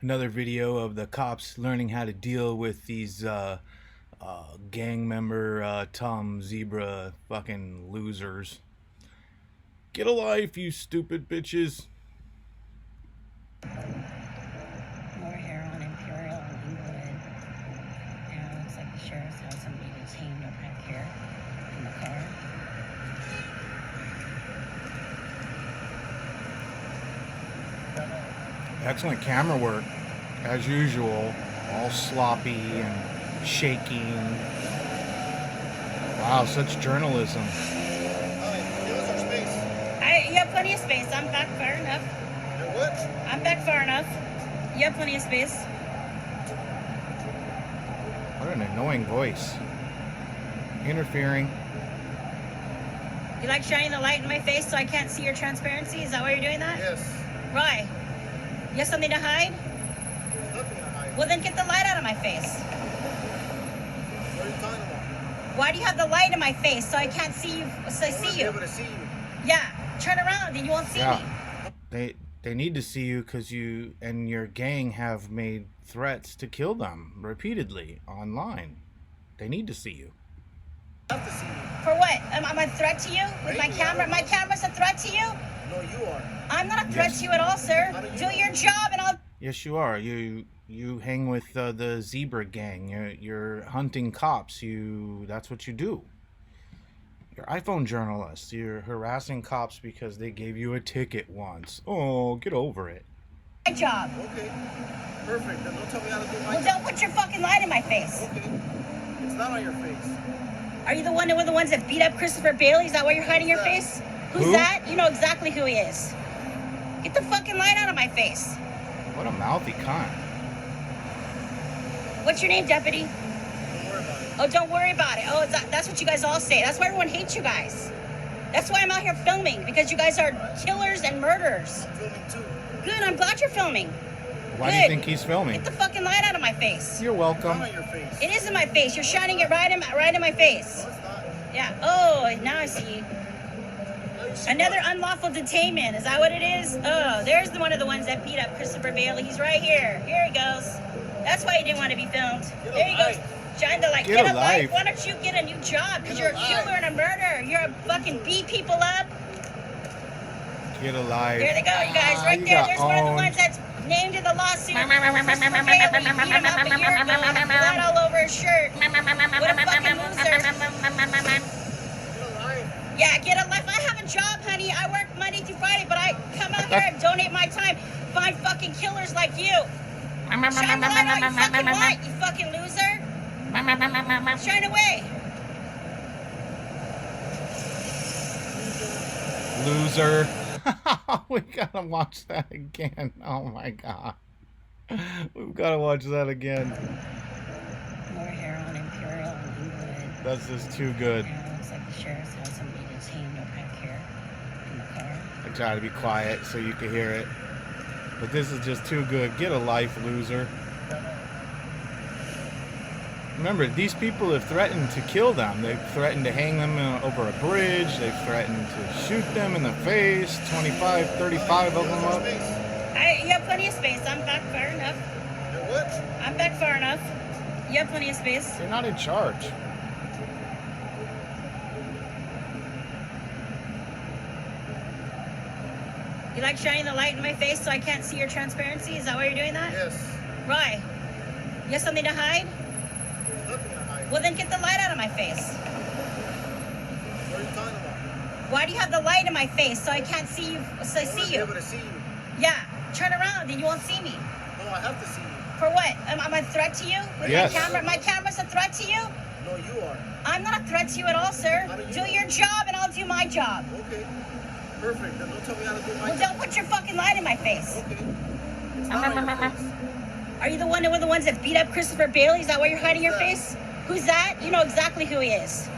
Another video of the cops learning how to deal with these gang member Tom Zebra fucking losers. Get a life, you stupid bitches. More here on Imperial and Inglewood. And it looks like the sheriff's had somebody detained over back here in the car. Excellent camera work, as usual. All sloppy and shaking. Wow, such journalism. You have plenty of space. I'm back far enough. You're what? I'm back far enough. You have plenty of space. What an annoying voice. Interfering. You like shining the light in my face so I can't see your transparency? Is that why you're doing that? Yes. Why? You have something to hide? There's nothing to hide. Well, then get the light out of my face. What are you talking about? Why do you have the light in my face so I can't see you? So I I want to see be you. able to see you. Yeah. Turn around and you won't see me. They need to see you because you and your gang have made threats to kill them repeatedly online. They need to see you. I have to see you. For what? Am I a threat to you with my Maybe, camera? My camera's a threat to you? No, you are. I'm not a threat Yes. to you at all, sir. How do you Do know? your job and I'll... Yes, you are. You hang with the Zebra gang. You're hunting cops. That's what you do. You're iPhone journalists. You're harassing cops because they gave you a ticket once. Oh, get over it. My job. Okay. Perfect. Then don't tell me how to do my Well, job. don't put your fucking light in my face. Okay. It's not on your face. Are you the one of the ones that beat up Christopher Bailey? Is that why you're hiding your face? Who's Who? that? You know exactly who he is. Get the fucking light out of my face. What a mouthy cunt. What's your name, deputy? Don't worry about it. Oh, don't worry about it. Oh, that's what you guys all say. That's why everyone hates you guys. That's why I'm out here filming, because you guys are killers and murderers. I'm filming too. Good, I'm glad you're filming. Why do you Good. think he's filming? Get the fucking light out of my face. You're It's welcome. not on your face. It is in my face. You're shining it right in my face. No, it's not. Yeah. Oh, now I see. No, you see Another what? unlawful detainment. Is that what it is? Oh, there's one of the ones that beat up Christopher Bailey. He's right here. Here he goes. That's why he didn't want to be filmed. Get a There he goes. life. Shine the light. Get a a light. life. Why don't you get a new job? Because Get you're a a killer life. and a murderer. You're a fucking beat people up. Get alive. There they go, you guys. Right you there. got There's one of the owned. ones that's named in the lawsuit. Christopher Bailey beat him up a year ago. Blood all over his shirt. What a fucking loser. Get a life. Yeah, get a life. I have a job, honey. I work Monday through Friday, but I come out here and donate my time. Find fucking killers like you. Shine the light on your fucking light, you fucking loser. Shine away. Loser. We gotta watch that again. Oh my god. We've gotta watch that again. More here on Imperial and Inglewood. That's just too good. And it looks like the sheriff's had somebody detained over back here in the car. I try to be quiet so you can hear it. But this is just too good. Get a life, loser. Remember, these people have threatened to kill them. They've threatened to hang them over a bridge. They've threatened to shoot them in the face. 25, 35 of them up. You have plenty of space. I'm back far enough. You're what? I'm back far enough. You have plenty of space. They're not in charge. You like shining the light in my face so I can't see your transparency? Is that why you're doing that? Yes. Why? You have something to hide? There's nothing to hide. Well, then get the light out of my face. What are you talking about? Why do you have the light in my face so I can't see you? So I I want to see be you. able to see you. Yeah. Turn around and you won't see me. No, I have to see you. For what? Am I a threat to you with Yes. my camera? My camera's a threat to you? No, you are. I'm not a threat to you at all, sir. How do you Do know? your job and I'll do my job. Okay. Perfect. Then don't tell me how to do my Well, job. don't put your fucking light in my face. Okay. It's not on your face. Are you the one of the ones that beat up Christopher Bailey? Is that why you're hiding your face? Who's that? You know exactly who he is.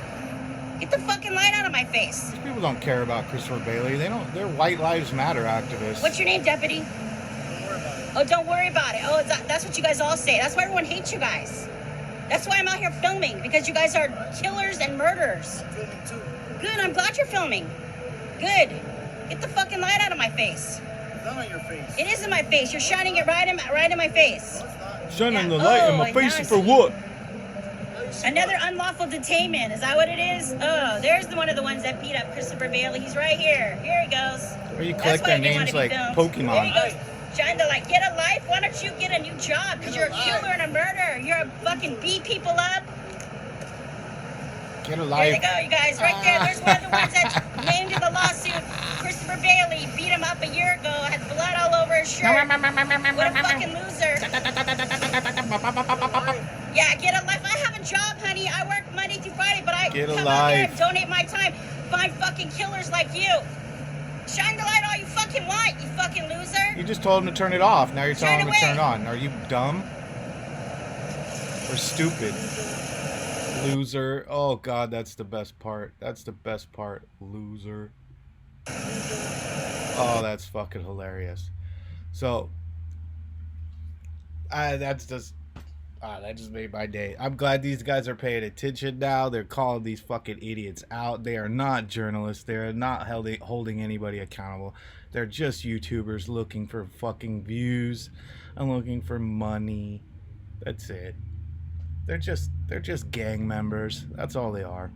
Get the fucking light out of my face. These people don't care about Christopher Bailey. They don't. They're White Lives Matter activists. What's your name, deputy? Don't worry about it. Oh, don't worry about it. Oh, that's what you guys all say. That's why everyone hates you guys. That's why I'm out here filming, because you guys are killers and murderers. I'm filming too. Good, I'm glad you're filming. Good. Get the fucking light out of my face. Not on your face. It is in my face. You're shining it right in my face. No, it's not. Shining Yeah. the light in Oh, my face now I for see. what? Another unlawful detainment. Is that what it is? Oh, there's one of the ones that beat up Christopher Bailey. He's right here. Here he goes. Or you That's collect why their I didn't names wanna like be filmed. There he Pokemon. goes. Shine the light. Get a life. Why don't you get a new job? Because you're a killer and a murderer. You're a fucking beat people up. Get a There life. they go, you guys. Right there. There's one of the ones that's named in the lawsuit. Christopher Bailey beat him up a year ago. Had blood all over his shirt. What a fucking loser. Yeah, get a life. I have a job, honey. I work Monday through Friday, but I Get a come out there life. and donate my time. Find fucking killers like you. Shine the light all you fucking want, you fucking loser. You just told him to turn it off. Now you're telling him to Turn turn it on. Are you dumb? Or stupid? Loser. Oh god, that's the best part. That's the best part. Loser. Oh, that's fucking hilarious. So, that just made my day. I'm glad these guys are paying attention now. They're calling these fucking idiots out. They are not journalists. They're not holding anybody accountable. They're just YouTubers looking for fucking views and looking for money. That's it. They're just gang members. That's all they are.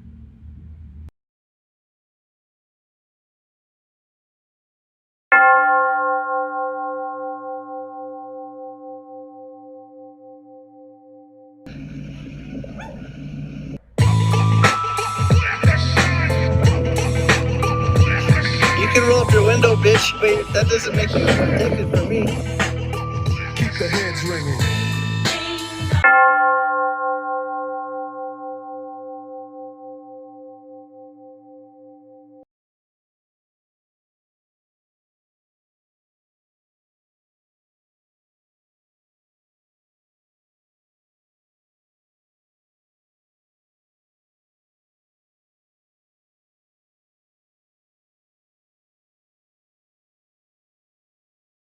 You can roll up your window, bitch, but that doesn't make you protected from me. Keep the heads ringing.